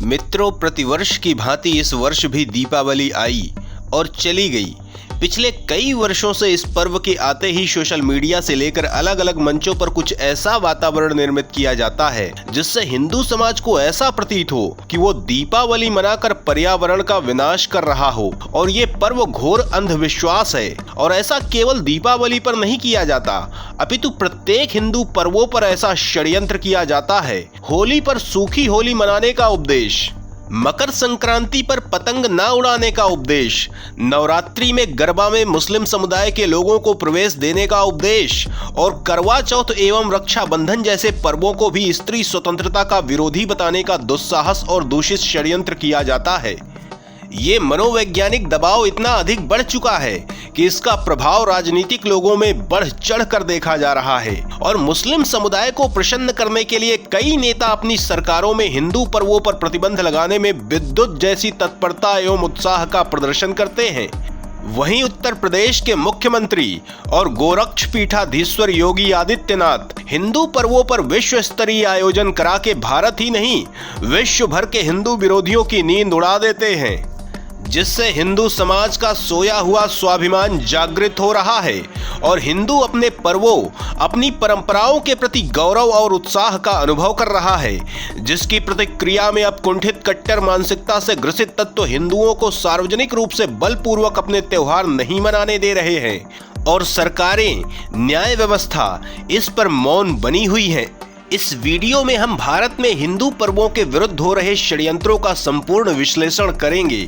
मित्रों, प्रतिवर्ष की भांति इस वर्ष भी दीपावली आई और चली गई। पिछले कई वर्षों से इस पर्व के आते ही सोशल मीडिया से लेकर अलग अलग मंचों पर कुछ ऐसा वातावरण निर्मित किया जाता है जिससे हिंदू समाज को ऐसा प्रतीत हो कि वो दीपावली मनाकर पर्यावरण का विनाश कर रहा हो और ये पर्व घोर अंधविश्वास है। और ऐसा केवल दीपावली पर नहीं किया जाता, अपितु प्रत्येक हिंदू पर्वों पर ऐसा षड्यंत्र किया जाता है। होली पर सूखी होली मनाने का उपदेश, मकर संक्रांति पर पतंग न उड़ाने का उपदेश, नवरात्रि में गरबा में मुस्लिम समुदाय के लोगों को प्रवेश देने का उपदेश और करवा चौथ एवं रक्षाबंधन जैसे पर्वों को भी स्त्री स्वतंत्रता का विरोधी बताने का दुस्साहस और दूषित षड्यंत्र किया जाता है। ये मनोवैज्ञानिक दबाव इतना अधिक बढ़ चुका है कि इसका प्रभाव राजनीतिक लोगों में बढ़ चढ़ कर देखा जा रहा है और मुस्लिम समुदाय को प्रसन्न करने के लिए कई नेता अपनी सरकारों में हिंदू पर्वों पर प्रतिबंध लगाने में विद्युत जैसी तत्परता एवं उत्साह का प्रदर्शन करते हैं। वहीं उत्तर प्रदेश के मुख्यमंत्री और गोरक्षपीठाधीश्वर योगी आदित्यनाथ हिंदू पर्वों पर विश्व स्तरीय आयोजन करा के भारत ही नहीं, विश्व भर के हिंदू विरोधियों की नींद उड़ा देते हैं, जिससे हिंदू समाज का सोया हुआ स्वाभिमान जागृत हो रहा है और हिंदू अपने पर्वों, अपनी परंपराओं के प्रति गौरव और उत्साह का अनुभव कर रहा है, जिसकी प्रतिक्रिया में अब कुंठित कट्टर मानसिकता से ग्रसित तत्व हिंदुओं को सार्वजनिक रूप से बलपूर्वक अपने त्योहार नहीं मनाने दे रहे हैं और सरकारें, न्याय व्यवस्था इस पर मौन बनी हुई है। इस वीडियो में हम भारत में हिंदू पर्वों के विरुद्ध हो रहे षड्यंत्रों का संपूर्ण विश्लेषण करेंगे,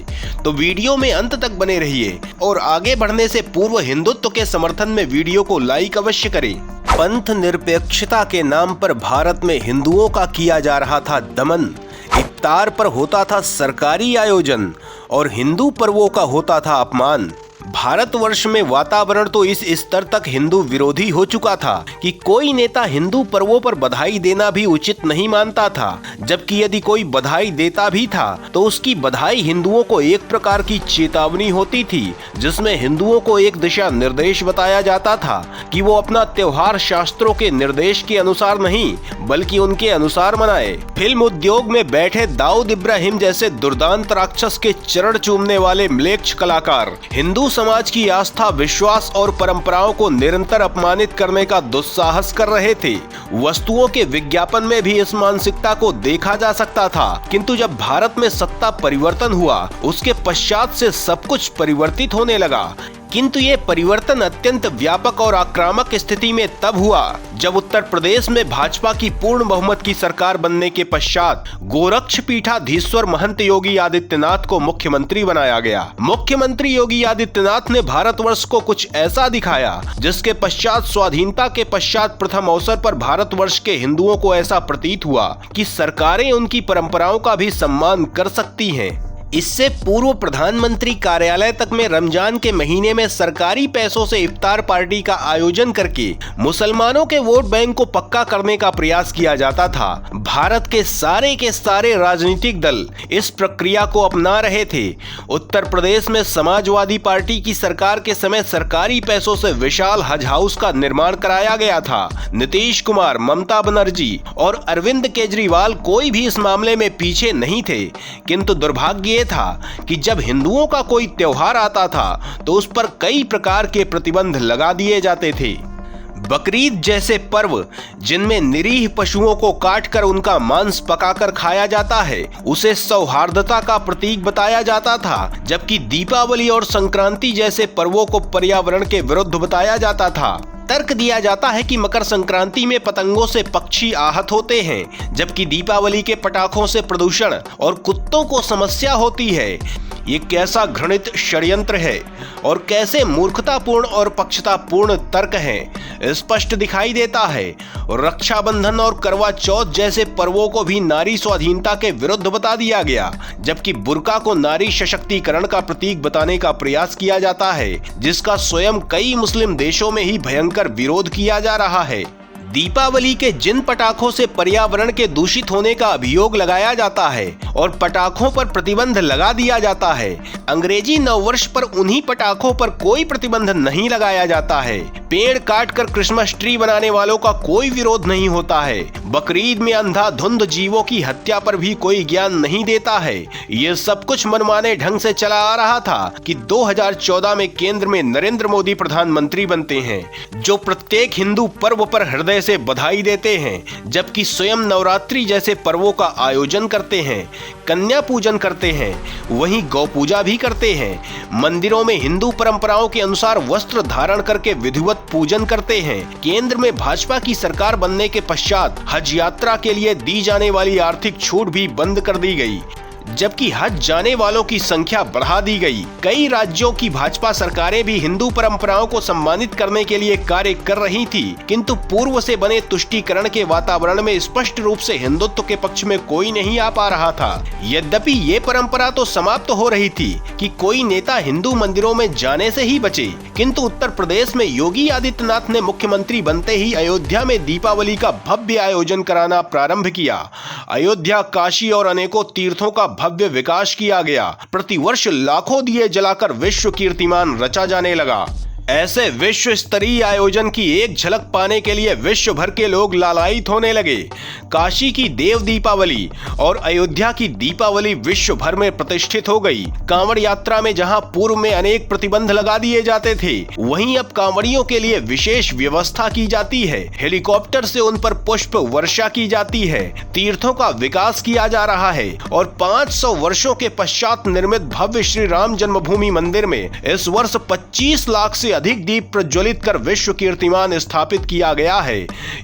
तो वीडियो में अंत तक बने रहिए और आगे बढ़ने से पूर्व हिंदुत्व के समर्थन में वीडियो को लाइक अवश्य करें। पंथ निरपेक्षता के नाम पर भारत में हिंदुओं का किया जा रहा था दमन, इफ्तार पर होता था सरकारी आयोजन और हिंदू पर्वों का होता था अपमान। भारतवर्ष में वातावरण तो इस स्तर तक हिंदू विरोधी हो चुका था कि कोई नेता हिंदू पर्वों पर बधाई देना भी उचित नहीं मानता था, जबकि यदि कोई बधाई देता भी था तो उसकी बधाई हिंदुओं को एक प्रकार की चेतावनी होती थी, जिसमें हिंदुओं को एक दिशा निर्देश बताया जाता था कि वो अपना त्योहार शास्त्रों के निर्देश के अनुसार नहीं बल्कि उनके अनुसार मनाए। फिल्म उद्योग में बैठे दाऊद इब्राहिम जैसे दुर्दांत राक्षस के चरण चूमने वाले म्लेच्छ कलाकार हिंदू समाज की आस्था, विश्वास और परंपराओं को निरंतर अपमानित करने का दुस्साहस कर रहे थे। वस्तुओं के विज्ञापन में भी इस मानसिकता को देखा जा सकता था, किंतु जब भारत में सत्ता परिवर्तन हुआ उसके पश्चात से सब कुछ परिवर्तित होने लगा। किंतु ये परिवर्तन अत्यंत व्यापक और आक्रामक स्थिति में तब हुआ जब उत्तर प्रदेश में भाजपा की पूर्ण बहुमत की सरकार बनने के पश्चात गोरक्षपीठाधीश्वर महंत योगी आदित्यनाथ को मुख्यमंत्री बनाया गया। मुख्यमंत्री योगी आदित्यनाथ ने भारतवर्ष को कुछ ऐसा दिखाया जिसके पश्चात स्वाधीनता के पश्चात प्रथम अवसर पर भारतवर्ष के हिंदुओं को ऐसा प्रतीत हुआ कि सरकारें उनकी परंपराओं का भी सम्मान कर सकती हैं। इससे पूर्व प्रधानमंत्री कार्यालय तक में रमजान के महीने में सरकारी पैसों से इफ्तार पार्टी का आयोजन करके मुसलमानों के वोट बैंक को पक्का करने का प्रयास किया जाता था। भारत के सारे राजनीतिक दल इस प्रक्रिया को अपना रहे थे। उत्तर प्रदेश में समाजवादी पार्टी की सरकार के समय सरकारी पैसों से विशाल हज हाउस का निर्माण कराया गया था। नीतीश कुमार, ममता बनर्जी और अरविंद केजरीवाल कोई भी इस मामले में पीछे नहीं थे, किंतु दुर्भाग्य था कि जब हिंदुओं का कोई त्योहार आता था तो उस पर कई प्रकार के प्रतिबंध लगा दिए जाते थे। बकरीद जैसे पर्व जिनमें निरीह पशुओं को काटकर उनका मांस पकाकर खाया जाता है, उसे सौहार्दता का प्रतीक बताया जाता था, जबकि दीपावली और संक्रांति जैसे पर्वों को पर्यावरण के विरुद्ध बताया जाता था। तर्क दिया जाता है कि मकर संक्रांति में पतंगों से पक्षी आहत होते हैं, जबकि दीपावली के पटाखों से प्रदूषण और कुत्तों को समस्या होती है। ये कैसा घृणित षड्यंत्र है और कैसे मूर्खतापूर्ण और पक्षतापूर्ण तर्क हैं, स्पष्ट दिखाई देता है। रक्षाबंधन और करवा चौथ जैसे पर्वों को भी नारी स्वाधीनता के विरुद्ध बता दिया गया, जबकि बुर्का को नारी सशक्तिकरण का प्रतीक बताने का प्रयास किया जाता है, जिसका स्वयं कई मुस्लिम देशों में ही भयंकर विरोध किया जा रहा है। दीपावली के जिन पटाखों से पर्यावरण के दूषित होने का अभियोग लगाया जाता है और पटाखों पर प्रतिबंध लगा दिया जाता है, अंग्रेजी नववर्ष पर उन्हीं पटाखों पर कोई प्रतिबंध नहीं लगाया जाता है। पेड़ काटकर क्रिसमस ट्री बनाने वालों का कोई विरोध नहीं होता है। बकरीद में अंधाधुंध जीवों की हत्या पर भी कोई ज्ञान नहीं देता है। ये सब कुछ मनमाने ढंग से चला आ रहा था कि 2014 में केंद्र में नरेंद्र मोदी प्रधानमंत्री बनते हैं, जो प्रत्येक हिंदू पर्व पर हृदय से बधाई देते हैं, जबकि स्वयं नवरात्रि जैसे पर्वों का आयोजन करते हैं, कन्या पूजन करते हैं, वहीं गौ पूजा भी करते हैं। मंदिरों में हिंदू परंपराओं के अनुसार वस्त्र धारण करके विधिवत पूजन करते हैं। केंद्र में भाजपा की सरकार बनने के पश्चात हज यात्रा के लिए दी जाने वाली आर्थिक छूट भी बंद कर दी गई, जबकि हज जाने वालों की संख्या बढ़ा दी गई। कई राज्यों की भाजपा सरकारें भी हिंदू परंपराओं को सम्मानित करने के लिए कार्य कर रही थी, किंतु पूर्व से बने तुष्टीकरण के वातावरण में स्पष्ट रूप से हिंदुत्व के पक्ष में कोई नहीं आ पा रहा था। यद्यपि ये परंपरा तो समाप्त हो रही थी कि कोई नेता हिंदू मंदिरों में जाने से ही बचे, किंतु उत्तर प्रदेश में योगी आदित्यनाथ ने मुख्यमंत्री बनते ही अयोध्या में दीपावली का भव्य आयोजन कराना प्रारंभ किया। अयोध्या, काशी और अनेकों तीर्थों का भव्य विकास किया गया। प्रतिवर्ष लाखों दिए जलाकर विश्व कीर्तिमान रचा जाने लगा। ऐसे विश्व स्तरीय आयोजन की एक झलक पाने के लिए विश्व भर के लोग लालायित होने लगे। काशी की देव दीपावली और अयोध्या की दीपावली विश्व भर में प्रतिष्ठित हो गई। कांवड़ यात्रा में जहां पूर्व में अनेक प्रतिबंध लगा दिए जाते थे, वहीं अब कांवड़ियों के लिए विशेष व्यवस्था की जाती है। हेलीकॉप्टर से उन पर पुष्प वर्षा की जाती है। तीर्थों का विकास किया जा रहा है और 500 वर्षों के पश्चात निर्मित भव्य श्री राम जन्मभूमि मंदिर में इस वर्ष 25 लाख से अधिक दीप प्रज्वलित कर विश्व कीर्तिमान स्थापित किया गया है।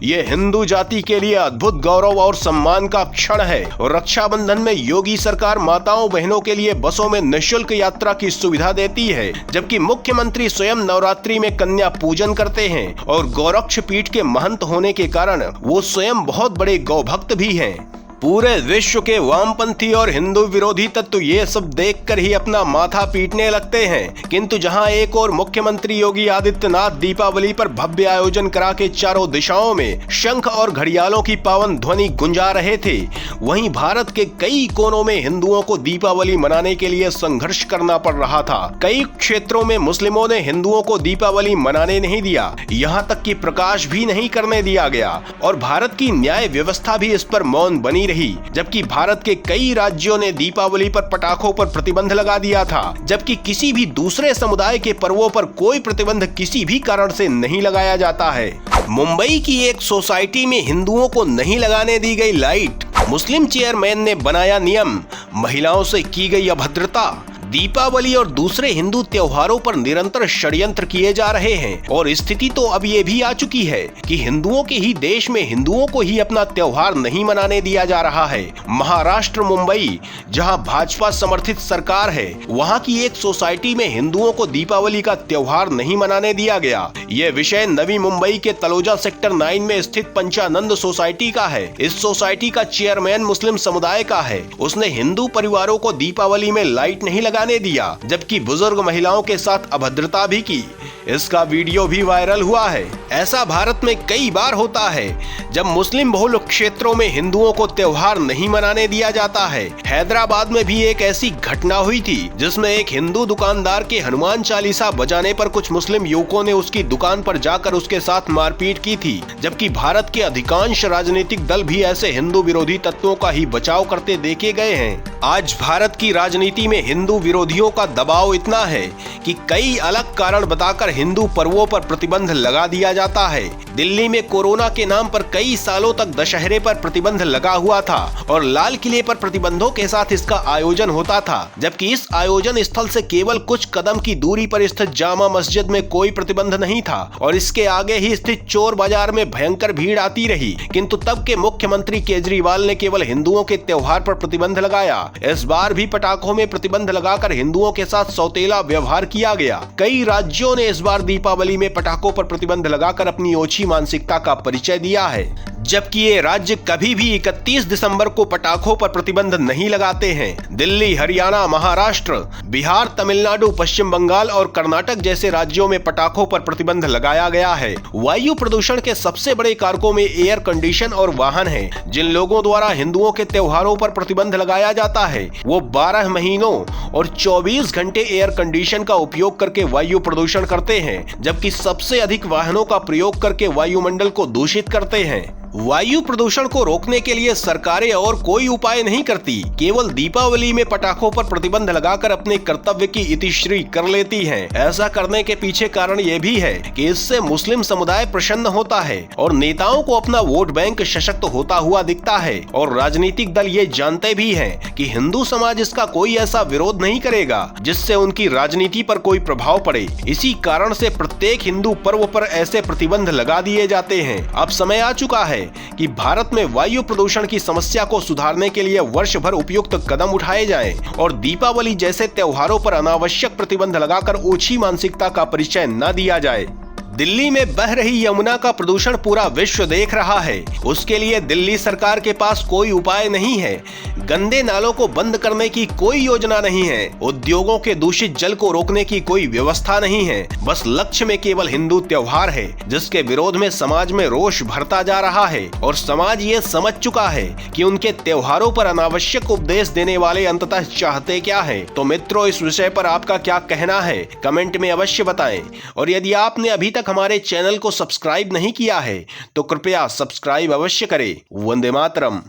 ये हिंदू जाति के लिए अद्भुत गौरव और सम्मान का क्षण है। और रक्षाबंधन में योगी सरकार माताओं बहनों के लिए बसों में निःशुल्क यात्रा की सुविधा देती है, जबकि मुख्यमंत्री स्वयं नवरात्रि में कन्या पूजन करते हैं और गौरक्ष पीठ के महंत होने के कारण वो स्वयं बहुत बड़े गौभक्त भी हैं। पूरे विश्व के वामपंथी और हिंदू विरोधी तत्व ये सब देखकर ही अपना माथा पीटने लगते हैं, किंतु जहां एक और मुख्यमंत्री योगी आदित्यनाथ दीपावली पर भव्य आयोजन करा के चारों दिशाओं में शंख और घड़ियालों की पावन ध्वनि गुंजा रहे थे, वहीं भारत के कई कोनों में हिंदुओं को दीपावली मनाने के लिए संघर्ष करना पड़ रहा था। कई क्षेत्रों में मुस्लिमों ने हिंदुओं को दीपावली मनाने नहीं दिया, यहाँ तक कि प्रकाश भी नहीं करने दिया गया और भारत की न्याय व्यवस्था भी इस पर मौन बनी रही। जबकि भारत के कई राज्यों ने दीपावली पर पटाखों पर प्रतिबंध लगा दिया था, जबकि किसी भी दूसरे समुदाय के पर्वों पर कोई प्रतिबंध किसी भी कारण से नहीं लगाया जाता है। मुंबई की एक सोसाइटी में हिंदुओं को नहीं लगाने दी गई लाइट, मुस्लिम चेयरमैन ने बनाया नियम, महिलाओं से की गई अभद्रता। दीपावली और दूसरे हिंदू त्योहारों पर निरंतर षड्यंत्र किए जा रहे हैं और स्थिति तो अब ये भी आ चुकी है कि हिंदुओं के ही देश में हिंदुओं को ही अपना त्योहार नहीं मनाने दिया जा रहा है। महाराष्ट्र मुंबई, जहां भाजपा समर्थित सरकार है, वहां की एक सोसाइटी में हिंदुओं को दीपावली का त्योहार नहीं मनाने दिया गया। ये विषय नवी मुंबई के तलोजा सेक्टर 9 में स्थित पंचानंद सोसाइटी का है। इस सोसाइटी का चेयरमैन मुस्लिम समुदाय का है। उसने हिंदू परिवारों को दीपावली में लाइट नहीं लगाने दिया, जबकि बुजुर्ग महिलाओं के साथ अभद्रता भी की। इसका वीडियो भी वायरल हुआ है। ऐसा भारत में कई बार होता है जब मुस्लिम बहुल क्षेत्रों में हिंदुओं को त्योहार नहीं मनाने दिया जाता है। हैदराबाद में भी एक ऐसी घटना हुई थी जिसमें एक हिंदू दुकानदार के हनुमान चालीसा बजाने पर कुछ मुस्लिम युवकों ने उसकी दुकान पर जाकर उसके साथ मारपीट की थी, जबकि भारत के अधिकांश राजनीतिक दल भी ऐसे हिंदू विरोधी तत्वों का ही बचाव करते देखे गए हैं। आज भारत की राजनीति में हिंदू विरोधियों का दबाव इतना है कि कई अलग कारण बताकर हिंदू पर्वों पर प्रतिबंध लगा दिया जाता है। दिल्ली में कोरोना के नाम पर कई सालों तक दशहरे पर प्रतिबंध लगा हुआ था और लाल किले पर प्रतिबंधों के साथ इसका आयोजन होता था, जबकि इस आयोजन स्थल से केवल कुछ कदम की दूरी पर स्थित जामा मस्जिद में कोई प्रतिबंध नहीं था और इसके आगे ही स्थित चोर बाजार में भयंकर भीड़ आती रही। किंतु तब के मुख्यमंत्री केजरीवाल ने केवल हिंदुओं के त्योहार पर प्रतिबंध लगाया। इस बार भी पटाखों में प्रतिबंध लगाकर हिंदुओं के साथ सौतेला व्यवहार किया गया। कई राज्यों ने इस बार दीपावली में पटाखों पर प्रतिबंध लगाकर अपनी ओछी मानसिकता का परिचय दिया है। जबकि ये राज्य कभी भी 31 दिसंबर को पटाखों पर प्रतिबंध नहीं लगाते हैं। दिल्ली, हरियाणा, महाराष्ट्र, बिहार, तमिलनाडु, पश्चिम बंगाल और कर्नाटक जैसे राज्यों में पटाखों पर प्रतिबंध लगाया गया है। वायु प्रदूषण के सबसे बड़े कारकों में एयर कंडीशन और वाहन हैं। जिन लोगों द्वारा हिंदुओं के त्योहारों पर प्रतिबंध लगाया जाता है वो 12 महीनों और 24 घंटे एयर कंडीशन का उपयोग करके वायु प्रदूषण करते हैं, जबकि सबसे अधिक वाहनों का प्रयोग करके वायुमंडल को दूषित करते हैं। वायु प्रदूषण को रोकने के लिए सरकारें और कोई उपाय नहीं करती, केवल दीपावली में पटाखों पर प्रतिबंध लगाकर अपने कर्तव्य की इतिश्री कर लेती हैं। ऐसा करने के पीछे कारण ये भी है कि इससे मुस्लिम समुदाय प्रसन्न होता है और नेताओं को अपना वोट बैंक सशक्त होता हुआ दिखता है, और राजनीतिक दल ये जानते भी हैं कि हिंदू समाज इसका कोई ऐसा विरोध नहीं करेगा जिससे उनकी राजनीति पर कोई प्रभाव पड़े। इसी कारण से प्रत्येक हिंदू पर्व पर ऐसे प्रतिबंध लगा दिए जाते हैं। अब समय आ चुका है कि भारत में वायु प्रदूषण की समस्या को सुधारने के लिए वर्ष भर उपयुक्त कदम उठाए जाएं और दीपावली जैसे त्योहारों पर अनावश्यक प्रतिबंध लगाकर ओछी मानसिकता का परिचय न दिया जाए। दिल्ली में बह रही यमुना का प्रदूषण पूरा विश्व देख रहा है। उसके लिए दिल्ली सरकार के पास कोई उपाय नहीं है। गंदे नालों को बंद करने की कोई योजना नहीं है। उद्योगों के दूषित जल को रोकने की कोई व्यवस्था नहीं है। बस लक्ष्य में केवल हिंदू त्योहार है, जिसके विरोध में समाज में रोष भरता जा रहा है और समाज ये समझ चुका है कि उनके त्योहारों पर अनावश्यक उपदेश देने वाले अंततः चाहते क्या है। तो मित्रों, इस विषय पर आपका क्या कहना है, कमेंट में अवश्य बताएं। और यदि आपने अभी तक हमारे चैनल को सब्सक्राइब नहीं किया है तो कृपया सब्सक्राइब अवश्य करें। वंदे मातरम।